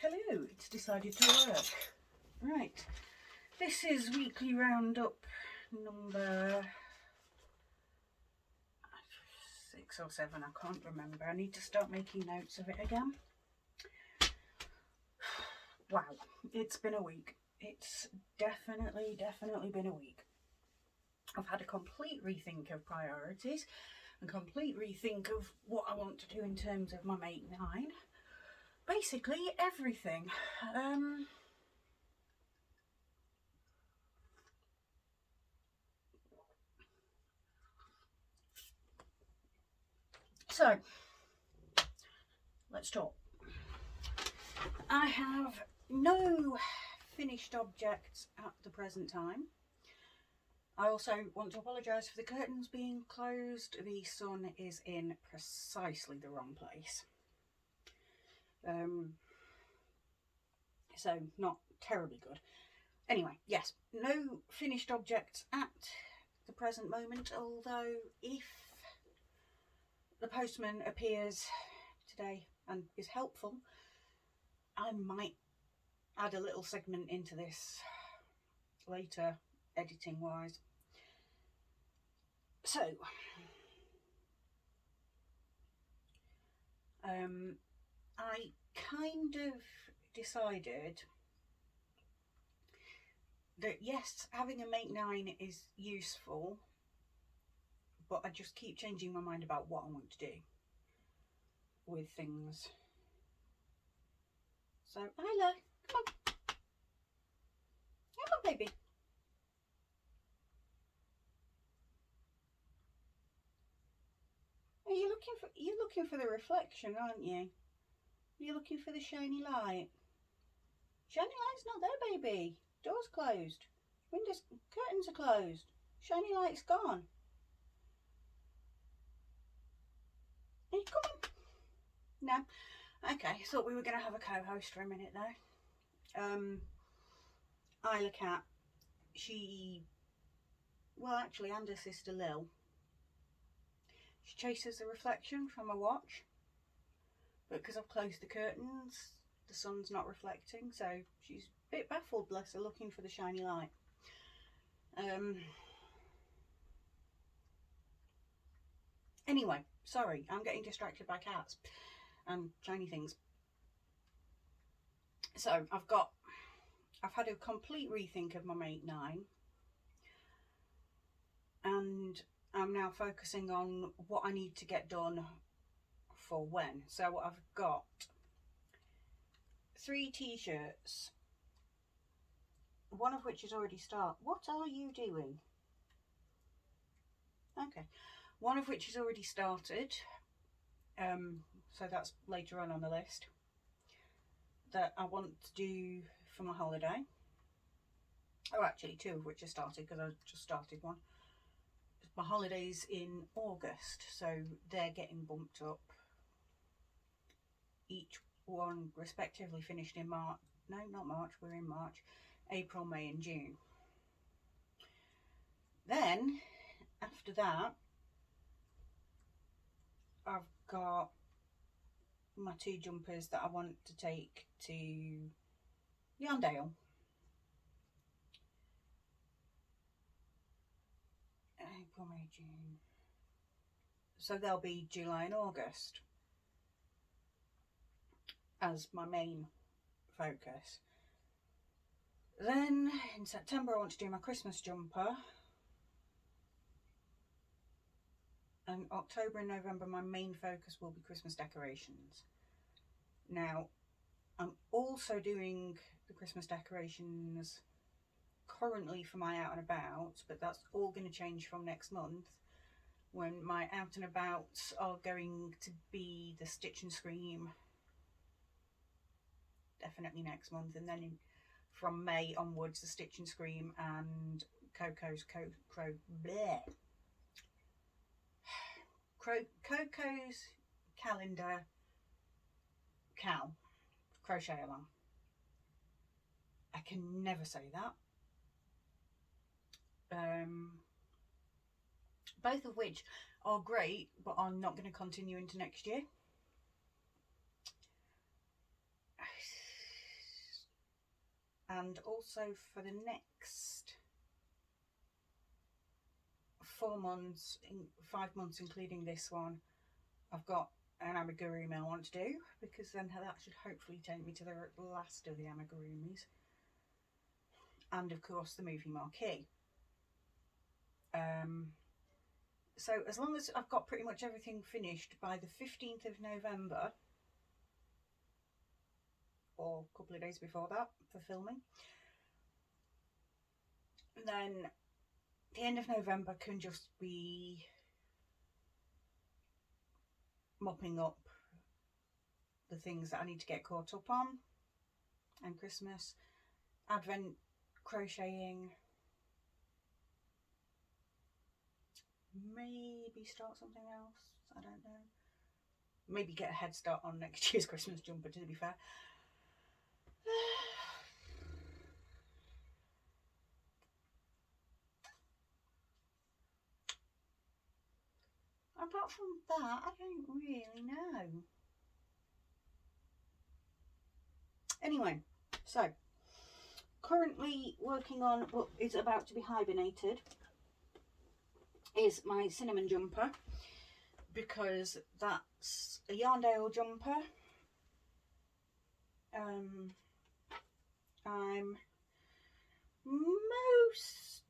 Hello, it's decided to work. Right, this is weekly roundup number 6 or 7, I can't remember. I need to start making notes of it again. Wow, it's been a week. It's definitely been a week. I've had a complete rethink of priorities, a complete rethink of what I want to do in terms of my Mate 9. Basically everything. So, let's talk. I have no finished objects at the present time. I also want to apologise for the curtains being closed. The sun is in precisely the wrong place. So not terribly good. Anyway, yes, no finished objects at the present moment, although if the postman appears today and is helpful, I might add a little segment into this later, editing wise. So, I kind of decided that yes, having a Mate 9 is useful, but I just keep changing my mind about what I want to do with things. So, Isla, come on. Come on, baby. You're looking for the reflection, aren't you? You're looking for the shiny light. Shiny light's not there, baby. Door's closed. Windows, curtains are closed. Shiny light's gone. Hey, come on. No. Okay, thought we were going to have a co-host for a minute though. Isla Cat, and her sister Lil, she chases the reflection from a watch, but because I've closed the curtains, the sun's not reflecting, so she's a bit baffled, bless her, looking for the shiny light. Anyway, sorry, I'm getting distracted by cats and shiny things. So I've had a complete rethink of my Mate 9, and I'm now focusing on what I need to get done for when. So I've got 3 t-shirts, one of which is already started. What are you doing? Okay, one of which is already started, so that's later on the list, that I want to do for my holiday. Oh, actually 2 of which are started because I just started one. My holiday's in August, so they're getting bumped up. Each one respectively finished in March. No, not March, we're in March. April, May and June. Then, after that, I've got my 2 jumpers that I want to take to Yarndale. April, May, June. So they'll be July and August as my main focus. Then in September I want to do my Christmas jumper. And October and November my main focus will be Christmas decorations. Now I'm also doing the Christmas decorations currently for my out and about, but that's all going to change from next month, when my out and abouts are going to be the Stitch and Scream, definitely next month, and then from May onwards the Stitch and Scream and Coco's calendar crochet along. I can never say that. Both of which are great, but are not going to continue into next year. and also for the next 4 months, 5 months including this one, I've got an amigurumi I want to do, because then that should hopefully take me to the last of the amigurumis, and of course the movie marquee. So as long as I've got pretty much everything finished by the 15th of November, or a couple of days before that for filming, then the end of November can just be mopping up the things that I need to get caught up on, and Christmas, Advent, crocheting, maybe start something else, I don't know. Maybe get a head start on next year's Christmas jumper, to be fair. Apart from that, I don't really know. Anyway, so currently working on what is about to be hibernated is my cinnamon jumper, because that's a Yarndale jumper. I'm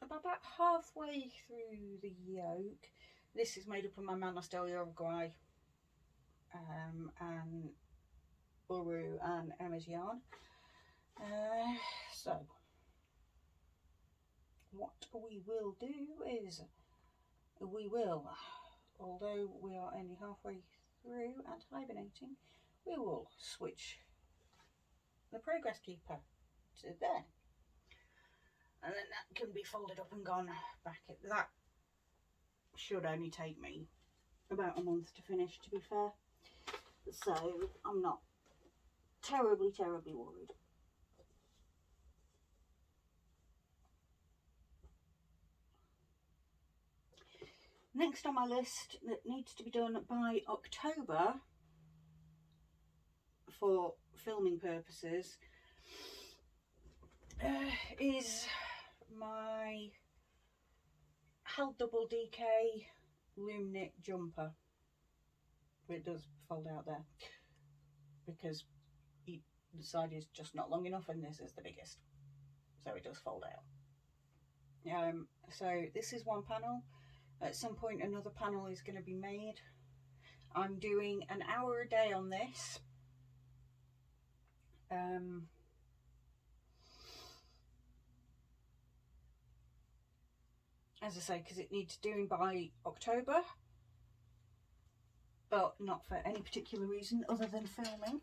about halfway through the yoke. This is made up of my Manastel Uruguay and Uru and Emma's yarn. So what we will do is we will, although we are only halfway through and hibernating, we will switch the progress keeper to there, and then that can be folded up and gone back. That should only take me about a month to finish, to be fair, so I'm not terribly worried. Next on my list that needs to be done by October for filming purposes is my Hal Double DK loom knit jumper. It does fold out there because the side is just not long enough and this is the biggest, so it does fold out. So this is one panel. At some point another panel is going to be made. I'm doing an hour a day on this. As I say, because it needs doing by October, but not for any particular reason other than filming.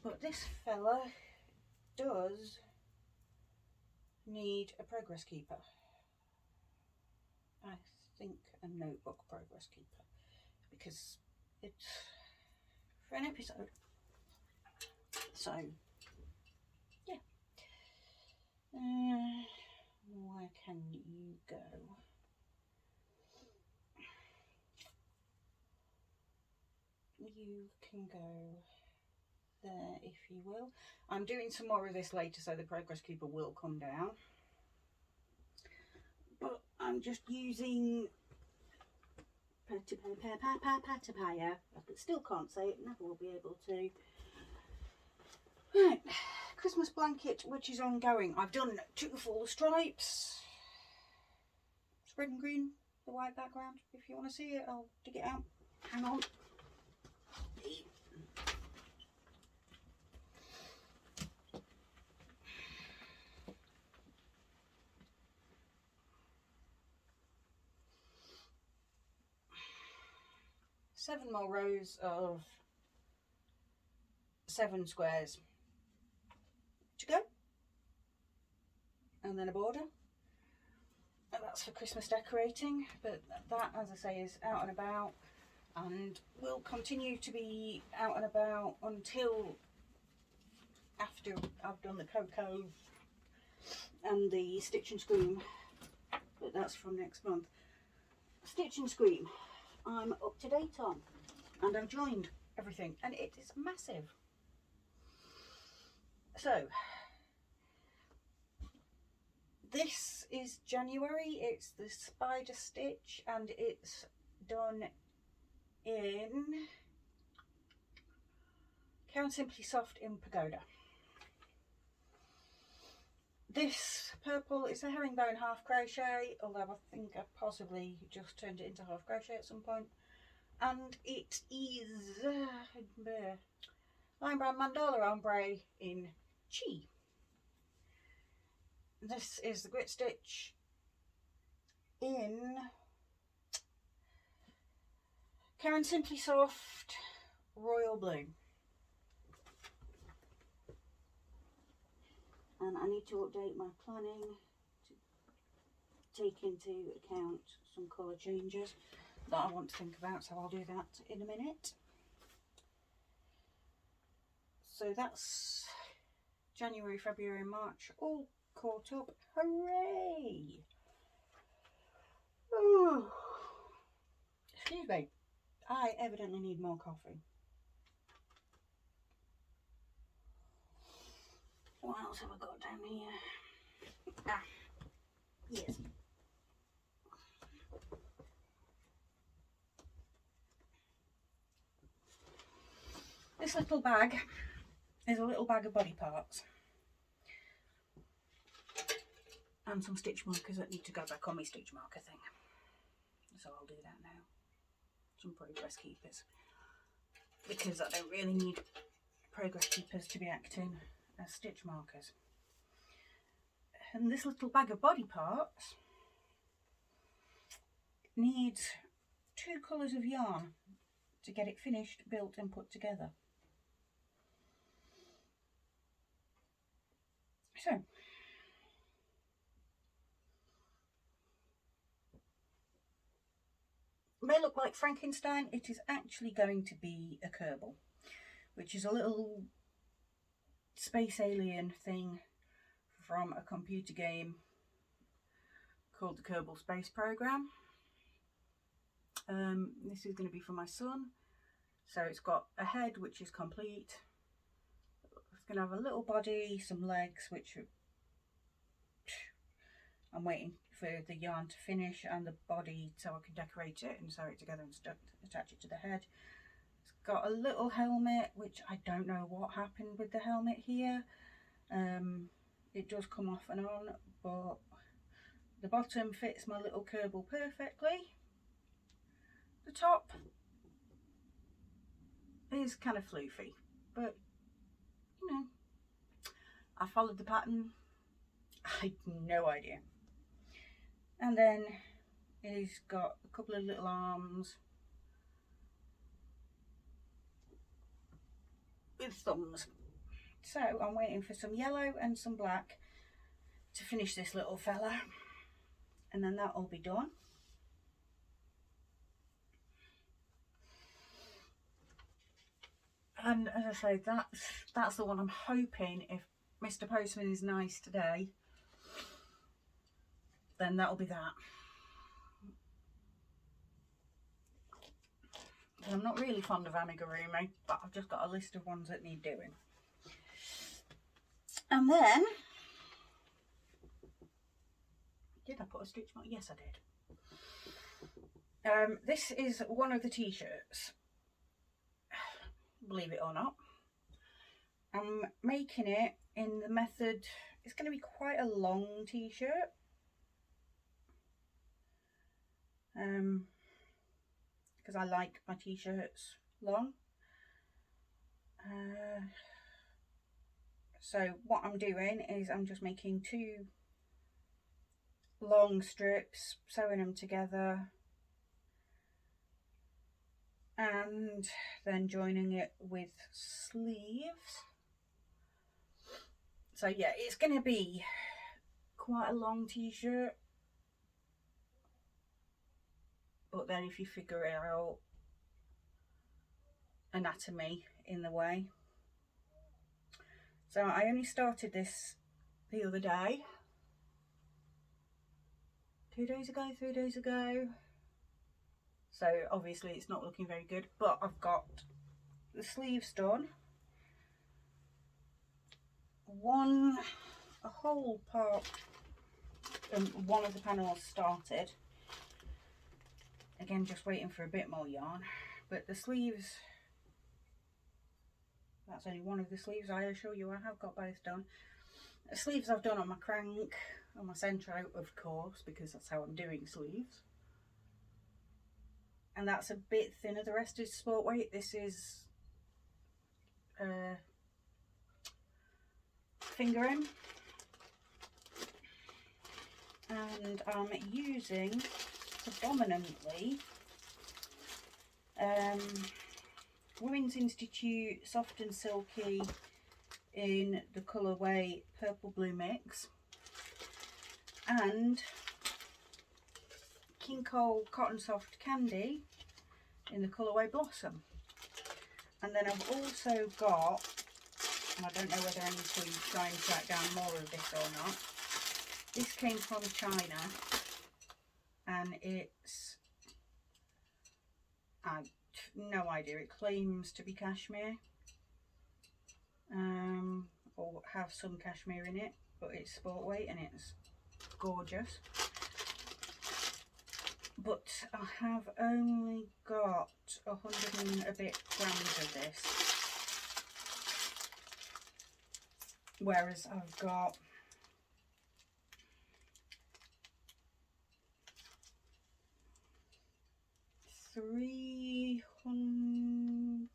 But this fella does need a progress keeper. I think a notebook progress keeper, because it's for an episode. So yeah, where can you go? You can go there if you will. I'm doing some more of this later, so the progress keeper will come down, but I'm just using Patapaya. I still can't say it, never will be able to. Right, Christmas blanket, which is ongoing. I've done 2 full stripes, it's red and green, the white background. If you want to see it, I'll dig it out. Hang on. 7 more rows of 7 squares to go, and then a border, and that's for Christmas decorating. But that, as I say, is out and about, and will continue to be out and about until after I've done the cocoa and the Stitch and Scream, but that's from next month. Stitch and Scream I'm up to date on, and I've joined everything, and it is massive. So This is January. It's the Spider Stitch, and it's done in Caron Simply Soft in Pagoda. This purple is a herringbone half crochet, although I think I possibly just turned it into half crochet at some point. And it is Lime Brown Mandala Ombre in Chi. This is the Grit Stitch in Caron Simply Soft Royal Blue. And I need to update my planning to take into account some colour changes that I want to think about, so I'll do that in a minute. So that's January, February and March all caught up. Hooray! Ooh. Excuse me, I evidently need more coffee. What else have I got down here? Ah, yes. This little bag is a little bag of body parts and some stitch markers that need to go back on my stitch marker thing. So I'll do that now. Some progress keepers, because I don't really need progress keepers to be acting as stitch markers. And this little bag of body parts needs 2 colours of yarn to get it finished, built and put together. So it may look like Frankenstein. It is actually going to be a Kerbal, which is a little space alien thing from a computer game called the Kerbal Space Program. This is going to be for my son. So it's got a head which is complete. It's going to have a little body, some legs, which I'm waiting for the yarn to finish, and the body so I can decorate it and sew it together and attach it to the head. It's got a little helmet, which I don't know what happened with the helmet here. It does come off and on, but the bottom fits my little Kerbal perfectly. The top is kind of floofy, but you know, I followed the pattern. I had no idea. And then he's got a couple of little arms with thumbs. So I'm waiting for some yellow and some black to finish this little fella, and then that'll be done. And as I say, that's the one I'm hoping, if Mr. Postman is nice today, then that'll be that. I'm not really fond of amigurumi, but I've just got a list of ones that need doing. And then, did I put a stitch mark? Yes, I did. This is one of the t-shirts. Believe it or not, I'm making it in the method. It's going to be quite a long t-shirt, because I like my t-shirts long. So what I'm doing is I'm just making 2 long strips, sewing them together, and then joining it with sleeves. So yeah, it's going to be quite a long t-shirt, but then if you figure it out, anatomy in the way. So I only started this the other day, 2 days ago, 3 days ago. So obviously it's not looking very good, but I've got the sleeves done. A whole part one of the panels started. Again, just waiting for a bit more yarn. But the sleeves, that's only one of the sleeves. I assure you I have got both done. The sleeves I've done on my crank, on my centre out of course, because that's how I'm doing sleeves. And that's a bit thinner. The rest is sport weight. This is fingering. And I'm using predominantly Women's Institute Soft and Silky in the colourway Purple Blue Mix, and King Cole Cotton Soft Candy in the colourway Blossom. And then I've also got, and I don't know whether I need to try and track down more of this or not, this came from China, and it's, I've no idea, it claims to be cashmere, or have some cashmere in it, but it's sport weight and it's gorgeous. But I have only got 100 and a bit grams of this, whereas I've got 300.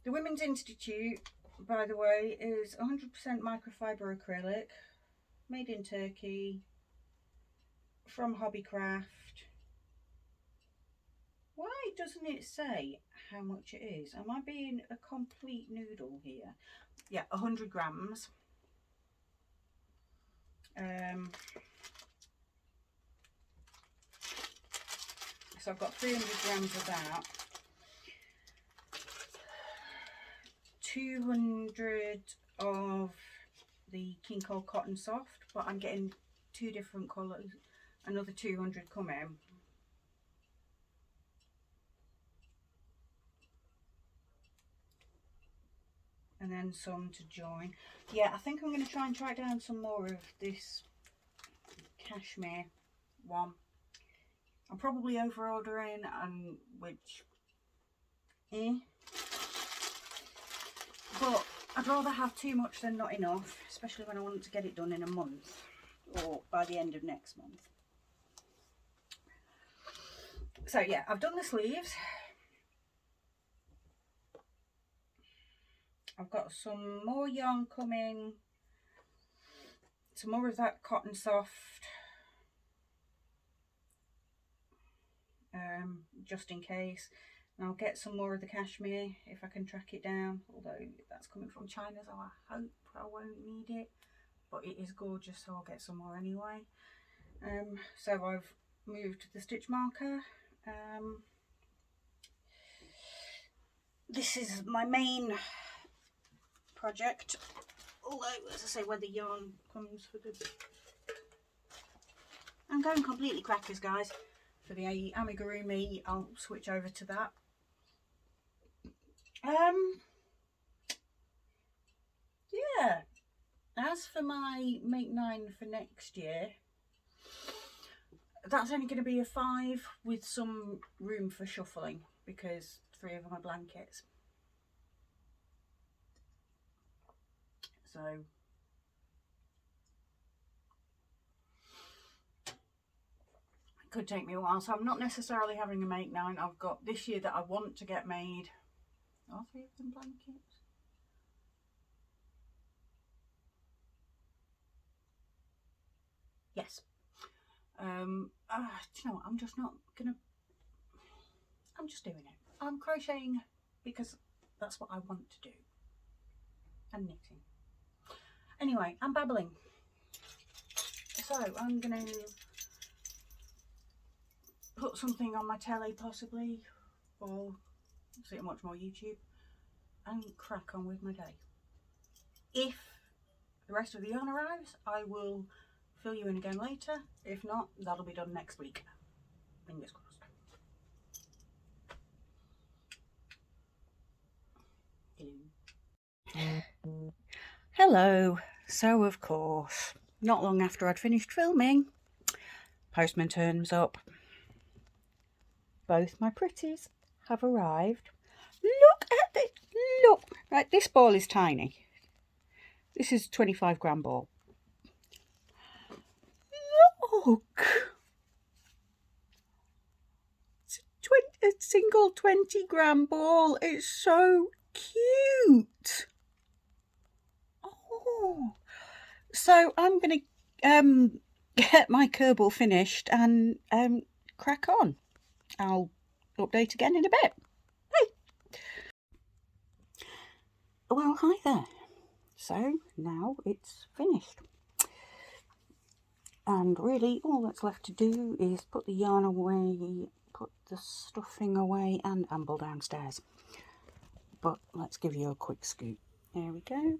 The Women's Institute, by the way, is 100% microfiber acrylic, made in Turkey, from Hobbycraft. Why doesn't it say how much it is? Am I being a complete noodle here? Yeah, 100 grams. So I've got 300 grams of that. 200 of the King Cole Cotton Soft, but I'm getting two different colours. Another 200 coming. And then some to join. Yeah, I think I'm going to try and track down some more of this cashmere one. I'm probably over ordering, and which but I'd rather have too much than not enough, especially when I want to get it done in a month or by the end of next month. So yeah, I've done the sleeves. I've got some more yarn coming, some more of that Cotton Soft, just in case. And I'll get some more of the cashmere if I can track it down, although that's coming from China, so I hope I won't need it, but it is gorgeous, so I'll get some more anyway. So I've moved the stitch marker. This is my main project, although, as I say, when the yarn comes for the... I'm going completely crackers, guys. For the amigurumi, I'll switch over to that. Yeah, as for my Make 9 for next year, that's only going to be a 5 with some room for shuffling, because 3 of them are blankets. So it could take me a while. So I'm not necessarily having a Make 9. I've got this year that I want to get made. Are 3 of them blankets? Yes. Do you know what? I'm just not gonna... I'm just doing it. I'm crocheting because that's what I want to do. And knitting. Anyway, I'm babbling. So I'm going to put something on my telly possibly, or sit and watch more YouTube and crack on with my day. If the rest of the yarn arrives, I will fill you in again later. If not, that'll be done next week. Fingers crossed. It Hello. So of course, not long after I'd finished filming, postman turns up. Both my pretties have arrived. Look at this. Look. Right, this ball is tiny. This is a 25-gram ball. Look. It's a single 20-gram ball. It's so cute. Oh. So I'm going to get my Kerbal finished and crack on. I'll update again in a bit. Bye. Well, hi there. So now it's finished. And really all that's left to do is put the yarn away, put the stuffing away and amble downstairs. But let's give you a quick scoop. There we go.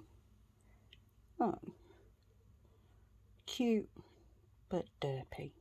Oh, cute but derpy.